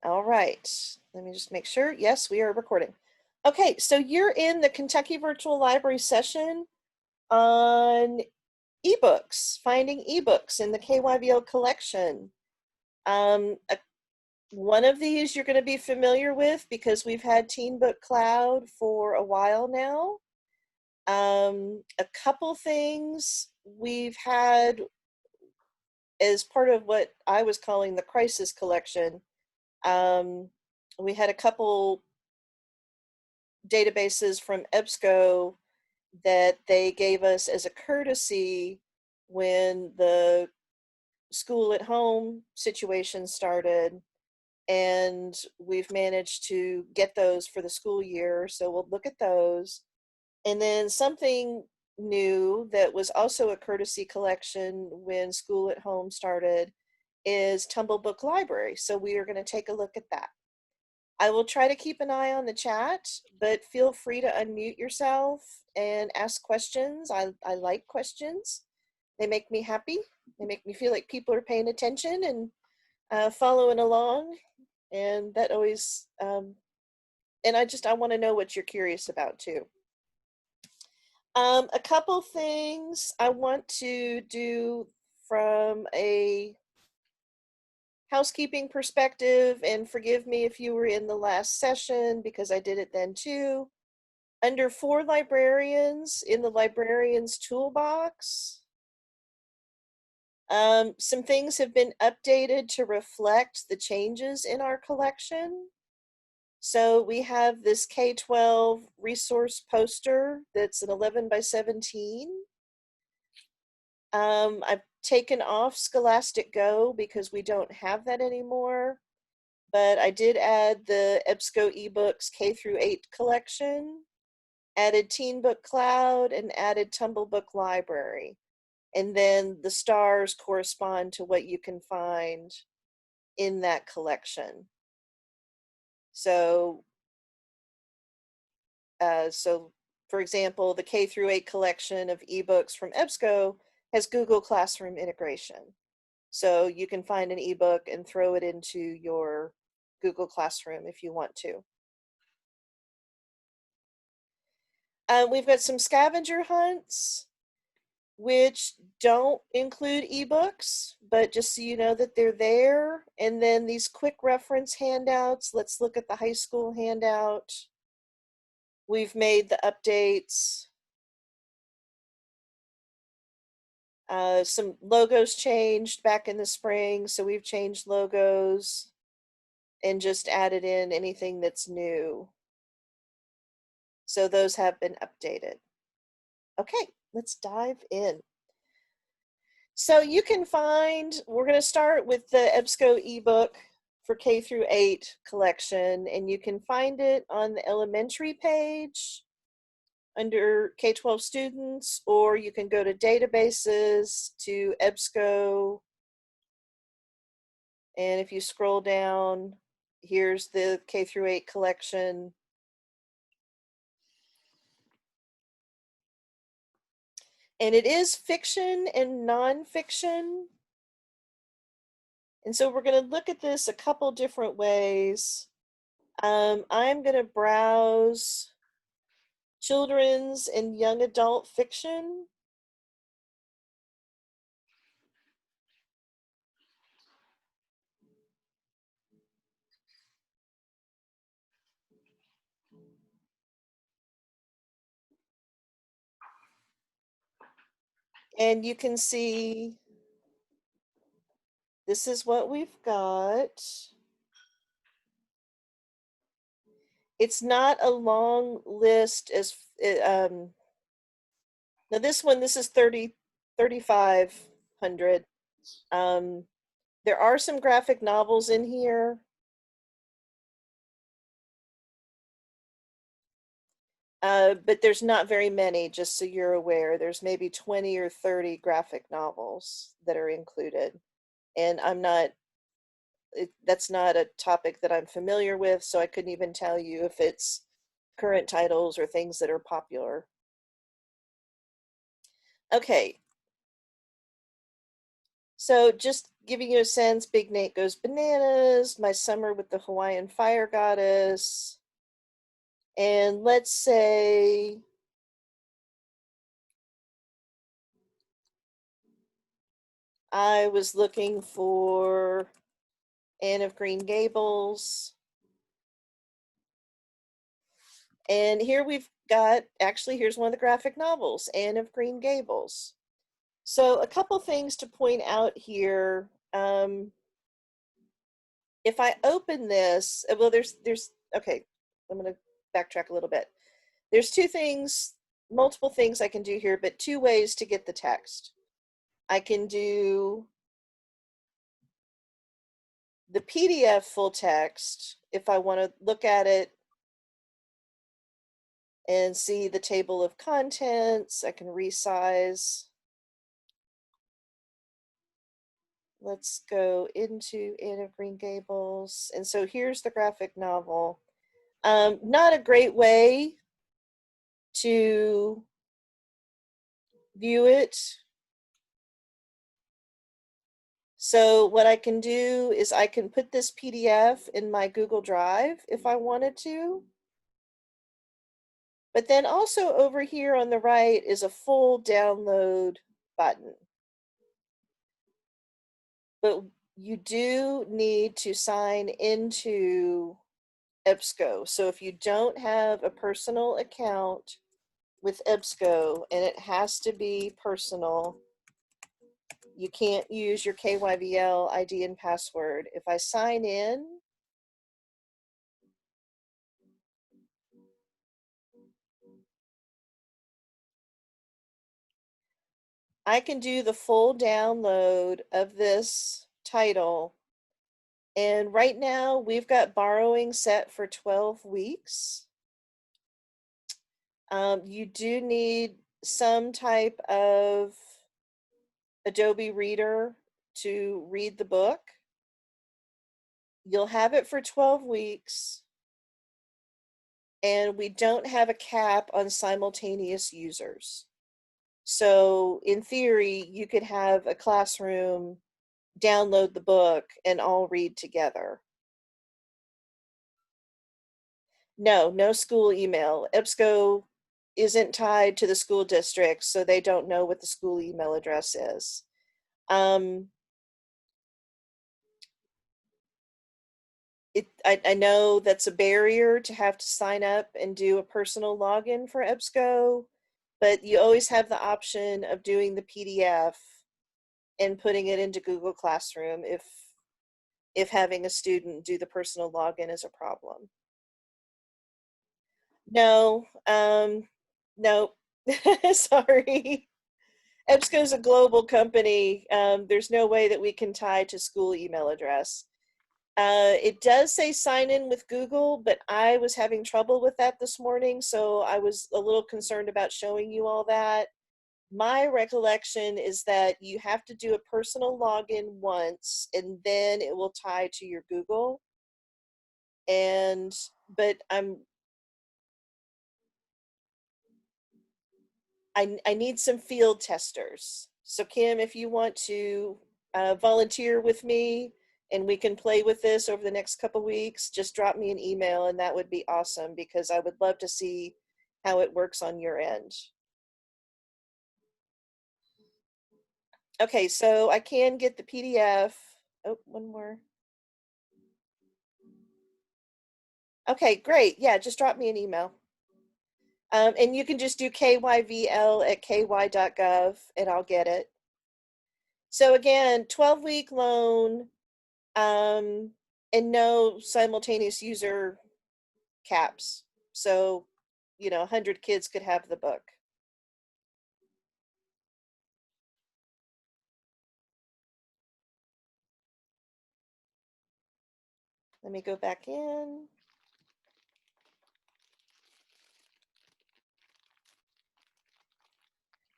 All right, let me just make sure. Yes, we are recording. Okay, so you're in the Kentucky Virtual Library session on eBooks, finding eBooks in the KYVL collection. Um, a- One of these you're going to be familiar with because we've had Teen Book Cloud for a while now. A couple things we've had as part of what I was calling the crisis collection. Um, we had a couple databases from EBSCO that they gave us as a courtesy when the school at home situation started, and we've managed to get those for the school year, so we'll look at those. And then something new that was also a courtesy collection when school at home started is Tumble Book Library, so we are going to take a look at that. I will try to keep an eye on the chat, but feel free to unmute yourself and ask questions. I like questions. They make me happy. They make me feel like people are paying attention and following along. And that always, and I want to know what you're curious about too. A couple things I want to do from a housekeeping perspective, and forgive me if you were in the last session because I did it then too. Under for librarians in the librarians toolbox, some things have been updated to reflect the changes in our collection. So we have this K-12 resource poster that's an 11 by 17. I've taken off Scholastic Go because we don't have that anymore, but I did add the EBSCO eBooks K through 8 collection, added Teen Book Cloud, and added Tumble Book Library. And then the stars correspond to what you can find in that collection. So, for example, the K through 8 collection of ebooks from EBSCO has Google Classroom integration. So you can find an ebook and throw it into your Google Classroom if you want to. We've got some scavenger hunts, which don't include ebooks, but just so you know that they're there. And then these quick reference handouts. Let's look at the high school handout. We've made the updates. Some logos changed back in the spring, so we've changed logos and just added in anything that's new. So those have been updated. Okay, let's dive in. So you can find, we're going to start with the EBSCO ebook for K through 8 collection, and you can find it on the elementary page under K-12 students, or you can go to databases to EBSCO, and if you scroll down, here's the K through 8 collection. And it is fiction and nonfiction. And so we're going to look at this a couple different ways. I'm going to browse children's and young adult fiction. And you can see this is what we've got. It's not a long list as now this one, this is 3,500. There are some graphic novels in here. But there's not very many, just so you're aware. There's maybe 20 or 30 graphic novels that are included. And that's not a topic that I'm familiar with, so I couldn't even tell you if it's current titles or things that are popular. Okay. So just giving you a sense, Big Nate Goes Bananas, My Summer with the Hawaiian Fire Goddess, and let's say I was looking for Anne of Green Gables. And here we've got, actually, here's one of the graphic novels, Anne of Green Gables. So a couple things to point out here. If I open this, well, okay, I'm going to backtrack a little bit. There's multiple things I can do here, but two ways to get the text. I can do the PDF full text if I want to look at it and see the table of contents. I can resize. Let's go into Anne of Green Gables. And so here's the graphic novel. Not a great way to view it. So what I can do is I can put this PDF in my Google Drive if I wanted to. But then also over here on the right is a full download button. But you do need to sign into EBSCO. So if you don't have a personal account with EBSCO, and it has to be personal, you can't use your KYVL ID and password. If I sign in, I can do the full download of this title. And right now we've got borrowing set for 12 weeks. You do need some type of Adobe Reader to read the book. You'll have it for 12 weeks. And we don't have a cap on simultaneous users. So in theory, you could have a classroom download the book and all read together. No school email. EBSCO isn't tied to the school district, so they don't know what the school email address is. I know that's a barrier to have to sign up and do a personal login for EBSCO, but you always have the option of doing the PDF and putting it into Google Classroom if having a student do the personal login is a problem. No, nope. Sorry. EBSCO is a global company. There's no way that we can tie to school email address. It does say sign in with Google, but I was having trouble with that this morning, so I was a little concerned about showing you all that. My recollection is that you have to do a personal login once, and then it will tie to your Google. But I need some field testers. So Kim, if you want to volunteer with me and we can play with this over the next couple weeks, just drop me an email and that would be awesome because I would love to see how it works on your end. Okay, so I can get the PDF. Oh, one more. Okay, great. Yeah, just drop me an email. And you can just do KYVL@ky.gov and I'll get it. So again, 12-week loan, and no simultaneous user caps. So, 100 kids could have the book. Let me go back in.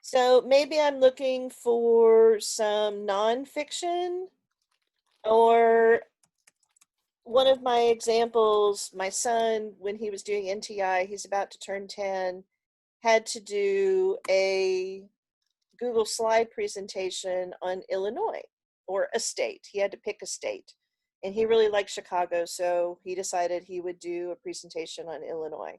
So maybe I'm looking for some nonfiction, or one of my examples, my son, when he was doing NTI, he's about to turn 10, had to do a Google slide presentation on Illinois. or a state. He had to pick a state. And he really liked Chicago, so he decided he would do a presentation on Illinois.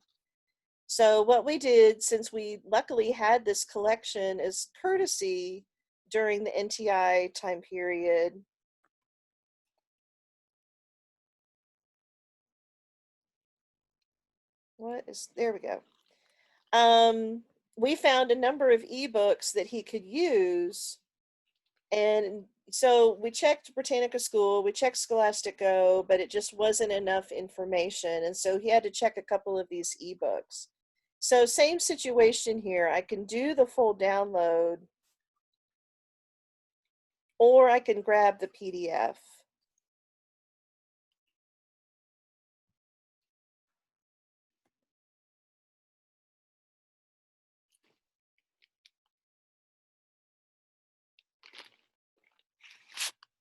So what we did, since we luckily had this collection as courtesy during the NTI time period, there we go. We found a number of eBooks that he could use. And so we checked Britannica School, we checked Scholastic Go, but it just wasn't enough information. And so he had to check a couple of these eBooks. So same situation here. I can do the full download, or I can grab the PDF.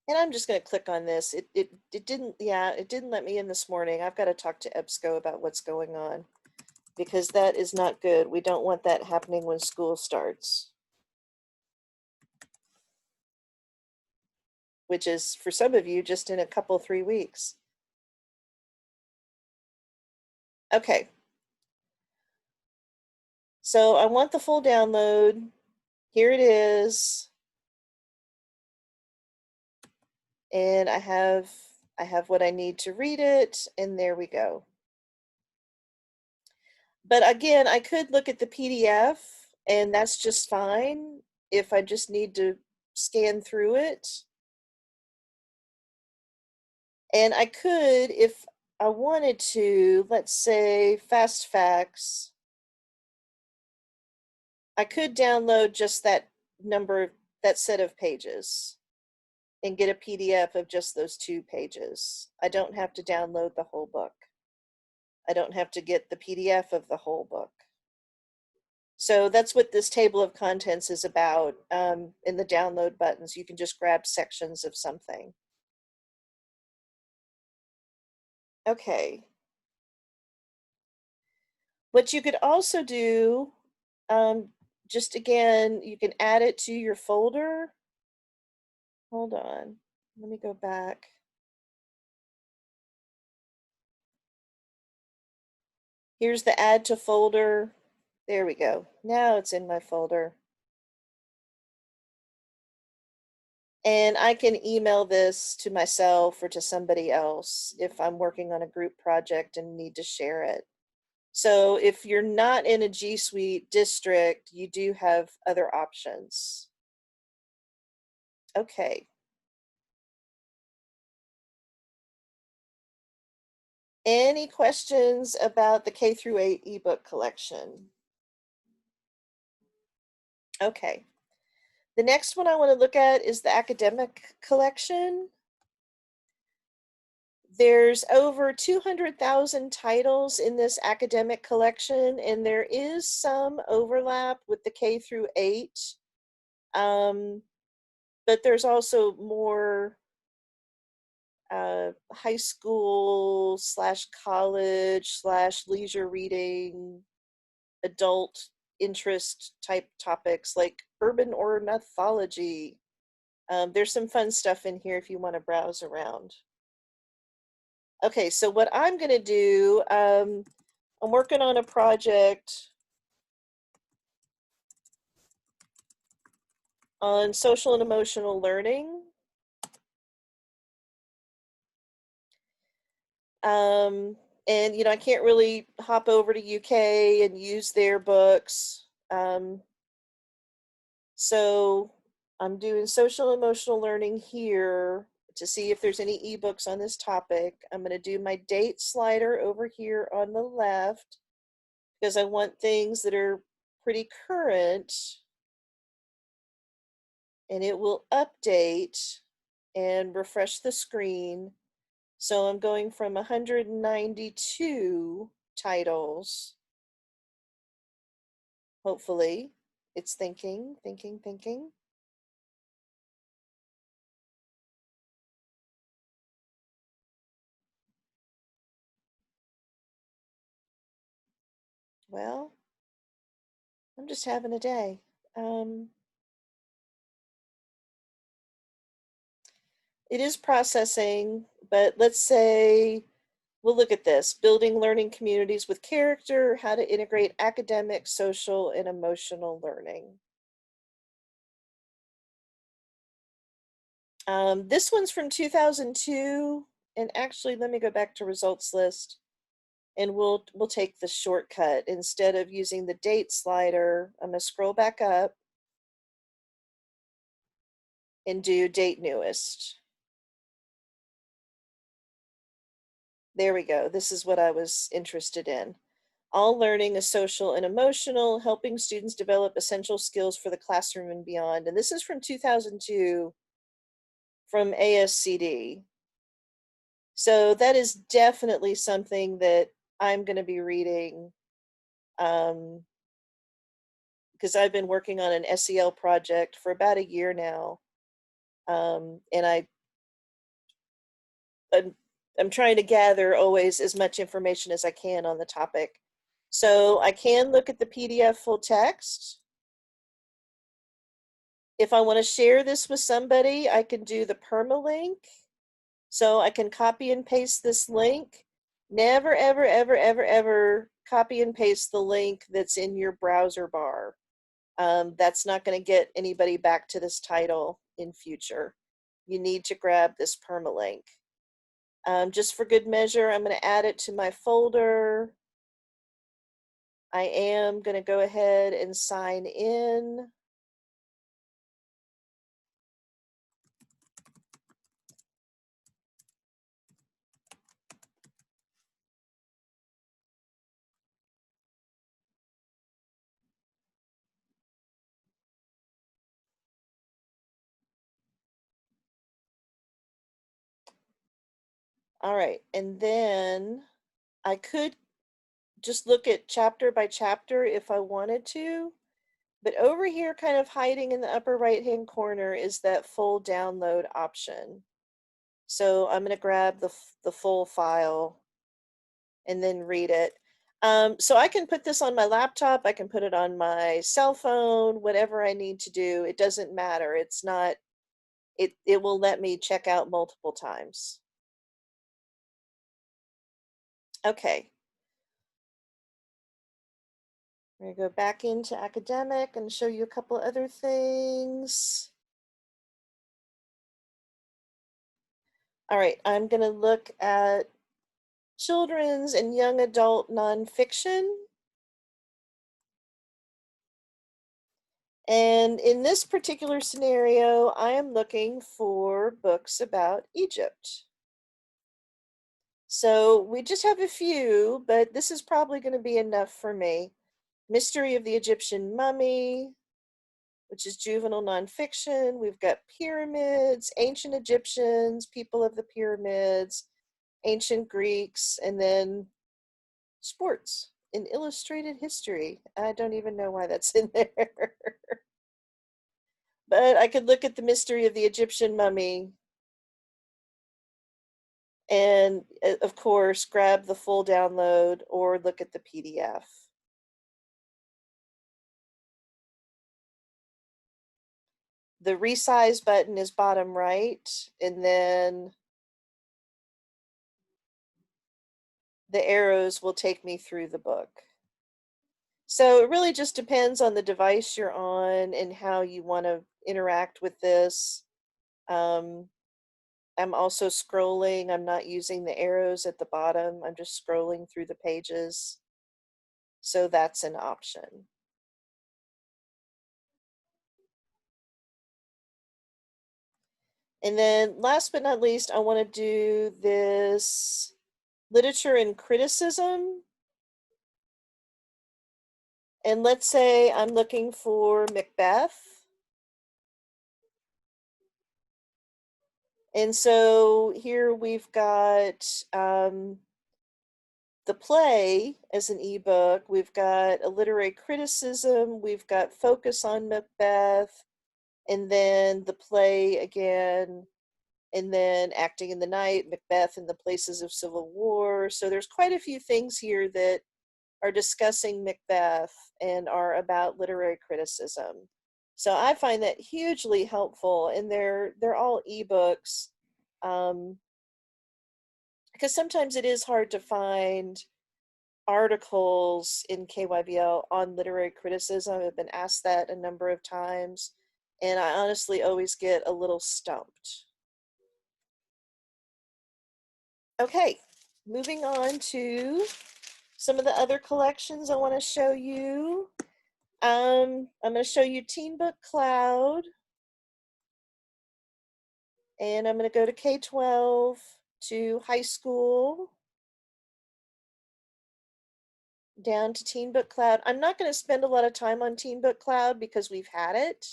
And I'm just going to click on this. It didn't, yeah, it didn't let me in this morning. I've got to talk to EBSCO about what's going on, because that is not good. We don't want that happening when school starts, which is for some of you just in a couple, 3 weeks. Okay. So I want the full download. Here it is. And I have what I need to read it, and there we go. But again, I could look at the PDF, and that's just fine if I just need to scan through it. And I could, if I wanted to, let's say Fast Facts, I could download just that set of pages and get a PDF of just those 2 pages. I don't have to download the whole book. I don't have to get the PDF of the whole book. So that's what this table of contents is about. In the download buttons, you can just grab sections of something. Okay. What you could also do, just again, you can add it to your folder. Hold on, let me go back. Here's the add to folder. There we go. Now it's in my folder. And I can email this to myself or to somebody else if I'm working on a group project and need to share it. So if you're not in a G Suite district, you do have other options. Okay. Any questions about the K through 8 ebook collection? Okay. The next one I want to look at is the academic collection. There's over 200,000 titles in this academic collection, and there is some overlap with the K through 8. But there's also more high school / college / leisure reading, adult interest type topics like urban ornithology. There's some fun stuff in here if you want to browse around. Okay, so what I'm going to do, I'm working on a project on social and emotional learning. And I can't really hop over to UK and use their books. So I'm doing social emotional learning here to see if there's any ebooks on this topic. I'm going to do my date slider over here on the left because I want things that are pretty current, and it will update and refresh the screen. So I'm going from 192 titles. Hopefully it's thinking. Well, I'm just having a day. It is processing, but let's say we'll look at this: building learning communities with character, how to integrate academic, social, and emotional learning. This one's from 2002, and actually, let me go back to results list, and we'll take the shortcut. Instead of using the date slider, I'm gonna scroll back up and do date newest. There we go. This is what I was interested in. All learning is social and emotional, helping students develop essential skills for the classroom and beyond. And this is from 2002 from ASCD. So that is definitely something that I'm going to be reading, because I've been working on an SEL project for about a year now. And I'm, I'm trying to gather always as much information as I can on the topic. So I can look at the PDF full text. If I want to share this with somebody, I can do the permalink. So I can copy and paste this link. Never, ever, ever, ever, ever copy and paste the link that's in your browser bar. That's not going to get anybody back to this title in future. You need to grab this permalink. Just for good measure, I'm going to add it to my folder. I am going to go ahead and sign in. All right, and then I could just look at chapter by chapter if I wanted to, but over here, kind of hiding in the upper right-hand corner, is that full download option. So I'm going to grab the full file and then read it. So I can put this on my laptop, I can put it on my cell phone, whatever I need to do. It doesn't matter. It's not, it will let me check out multiple times. Okay. I'm going to go back into academic and show you a couple other things. All right, I'm going to look at children's and young adult nonfiction. And in this particular scenario, I am looking for books about Egypt. So we just have a few, but this is probably going to be enough for me. Mystery of the Egyptian Mummy, which is juvenile nonfiction. We've got pyramids, ancient Egyptians, people of the pyramids, ancient Greeks, and then sports in illustrated history. I don't even know why that's in there. But I could look at the mystery of the Egyptian mummy and, of course, grab the full download or look at the PDF. The resize button is bottom right, and then the arrows will take me through the book. So it really just depends on the device you're on and how you want to interact with this. Um, I'm also scrolling. I'm not using the arrows at the bottom. I'm just scrolling through the pages. So that's an option. And then last but not least, I want to do this literature and criticism. And let's say I'm looking for Macbeth. And so here we've got the play as an ebook. We've got a literary criticism. We've got focus on Macbeth. And then the play again. And then acting in the night, Macbeth and the places of civil war. So there's quite a few things here that are discussing Macbeth and are about literary criticism. So I find that hugely helpful, and they're all ebooks. Because sometimes it is hard to find articles in KYVL on literary criticism. I've been asked that a number of times, and I honestly always get a little stumped. Okay, moving on to some of the other collections I want to show you. I'm going to show you Teen Book Cloud, and I'm going to go to K-12 to high school, down to Teen Book Cloud. I'm not going to spend a lot of time on Teen Book Cloud because we've had it,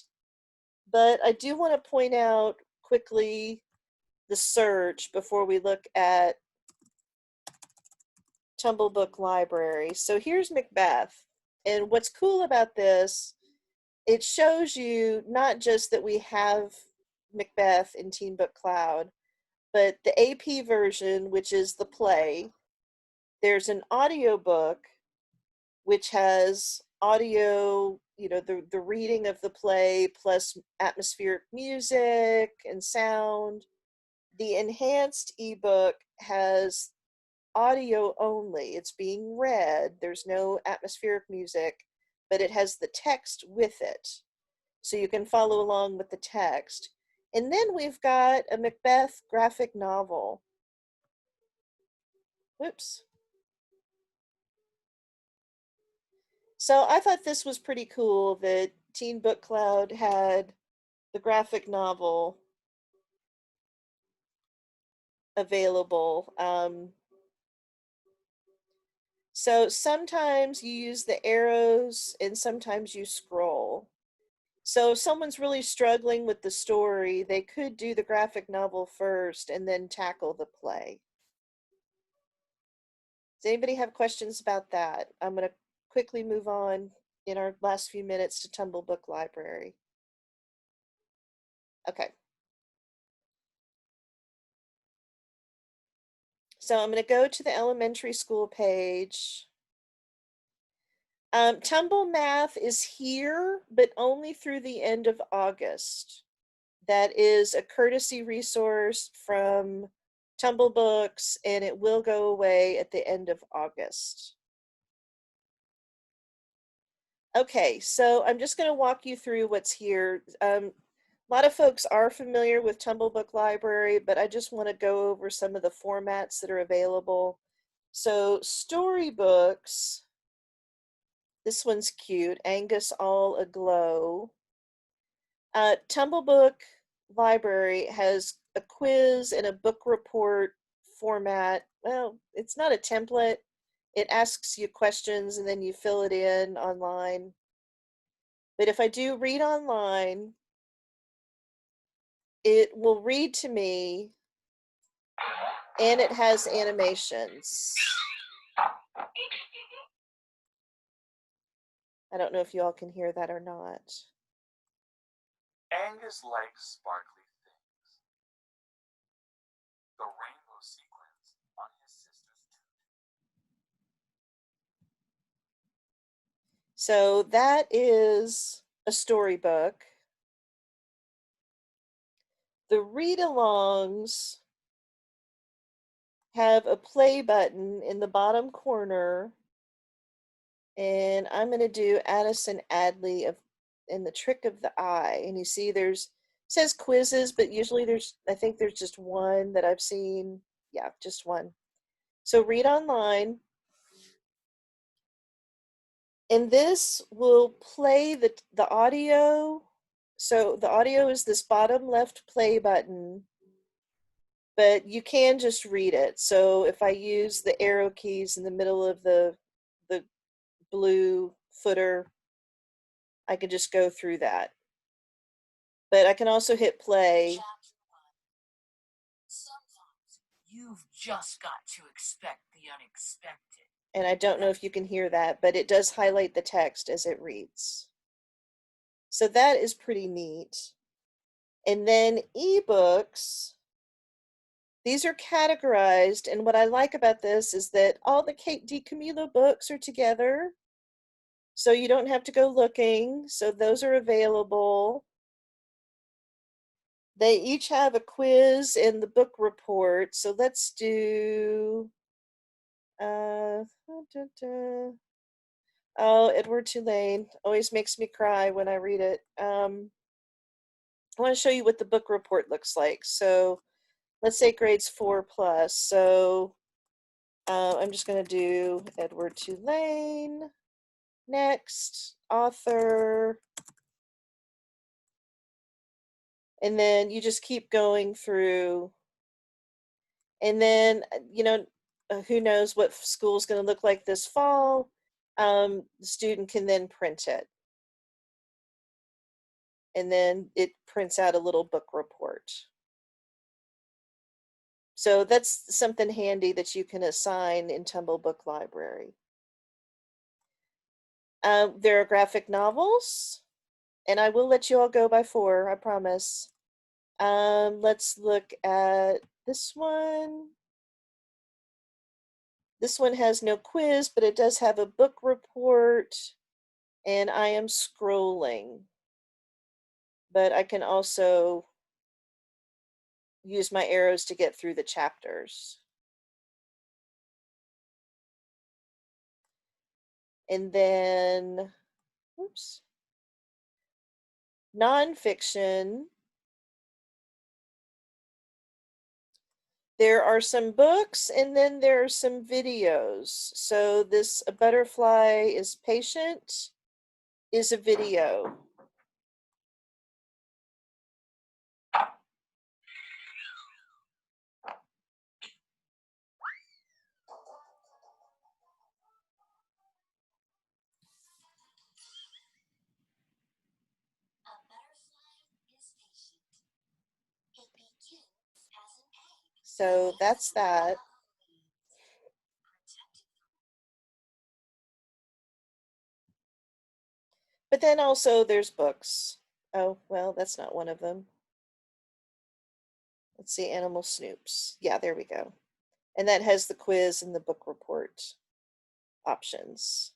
but I do want to point out quickly the search before we look at Tumble Book Library. So here's Macbeth, and what's cool about this, it shows you not just that we have Macbeth in Teen Book Cloud, but the AP version, which is the play. There's an audiobook which has audio, the reading of the play plus atmospheric music and sound. The enhanced ebook has audio only. It's being read. There's no atmospheric music, but it has the text with it. So you can follow along with the text. And then we've got a Macbeth graphic novel. Whoops. So I thought this was pretty cool that Teen Book Cloud had the graphic novel available. So sometimes you use the arrows and sometimes you scroll. So if someone's really struggling with the story, they could do the graphic novel first and then tackle the play. Does anybody have questions about that? I'm going to quickly move on in our last few minutes to Tumble Book Library. Okay. So I'm going to go to the elementary school page. Tumble Math is here, but only through the end of August. That is a courtesy resource from Tumble Books, and it will go away at the end of August. Okay, so I'm just going to walk you through what's here. A lot of folks are familiar with Tumble Book Library, but I just want to go over some of the formats that are available. So storybooks, this one's cute, Angus All Aglow. Tumble Book Library has a quiz and a book report format. Well, it's not a template. It asks you questions and then you fill it in online. But if I do read online, it will read to me and it has animations. I don't know if you all can hear that or not. Angus likes sparkly things. The rainbow sequins on his sister's tunic. So that is a storybook. The read-alongs have a play button in the bottom corner, and I'm going to do Addison Adley in The Trick of the Eye. And you see it says quizzes, but usually I think there's just one that I've seen. Yeah, just one. So read online. And this will play the audio. So the audio is this bottom left play button, but you can just read it. So if I use the arrow keys in the middle of the blue footer, I can just go through that. But I can also hit play. Sometimes you've just got to expect the unexpected. And I don't know if you can hear that, but it does highlight the text as it reads. So that is pretty neat. And then eBooks, these are categorized. And what I like about this is that all the Kate DiCamillo books are together. So you don't have to go looking. So those are available. They each have a quiz and the book report. So let's do dun, dun. Oh, Edward Tulane always makes me cry when I read it. I want to show you what the book report looks like. So let's say grades 4 plus. So I'm just going to do Edward Tulane. Next, author. And then you just keep going through. And then, who knows what school's going to look like this fall. The student can then print it. And then it prints out a little book report. So that's something handy that you can assign in Tumble Book Library. There are graphic novels, and I will let you all go by 4, I promise. Let's look at this one. This one has no quiz, but it does have a book report, and I am scrolling. But I can also use my arrows to get through the chapters. And then, oops, nonfiction. There are some books and then there are some videos. So this A Butterfly is Patient is a video. So that's that. But then also there's books. Oh, well, that's not one of them. Let's see, Animal Snoops. Yeah, there we go. And that has the quiz and the book report options.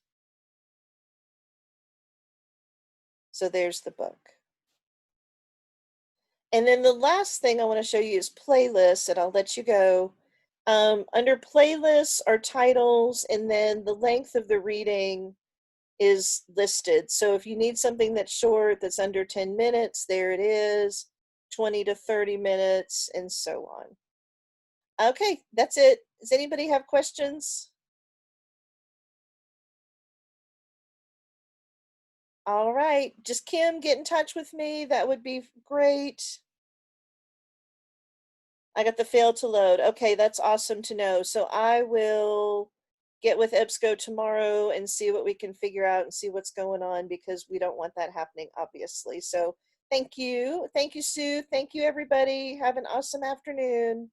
So there's the book. And then the last thing I want to show you is playlists, and I'll let you go. Under playlists are titles, and then the length of the reading is listed. So if you need something that's short, that's under 10 minutes, there it is, 20 to 30 minutes, and so on. Okay, that's it. Does anybody have questions? All right, just Kim, get in touch with me. That would be great. I got the fail to load. Okay, that's awesome to know. So I will get with EBSCO tomorrow and see what we can figure out and see what's going on, because we don't want that happening, obviously. So thank you. Thank you, Sue. Thank you, everybody. Have an awesome afternoon.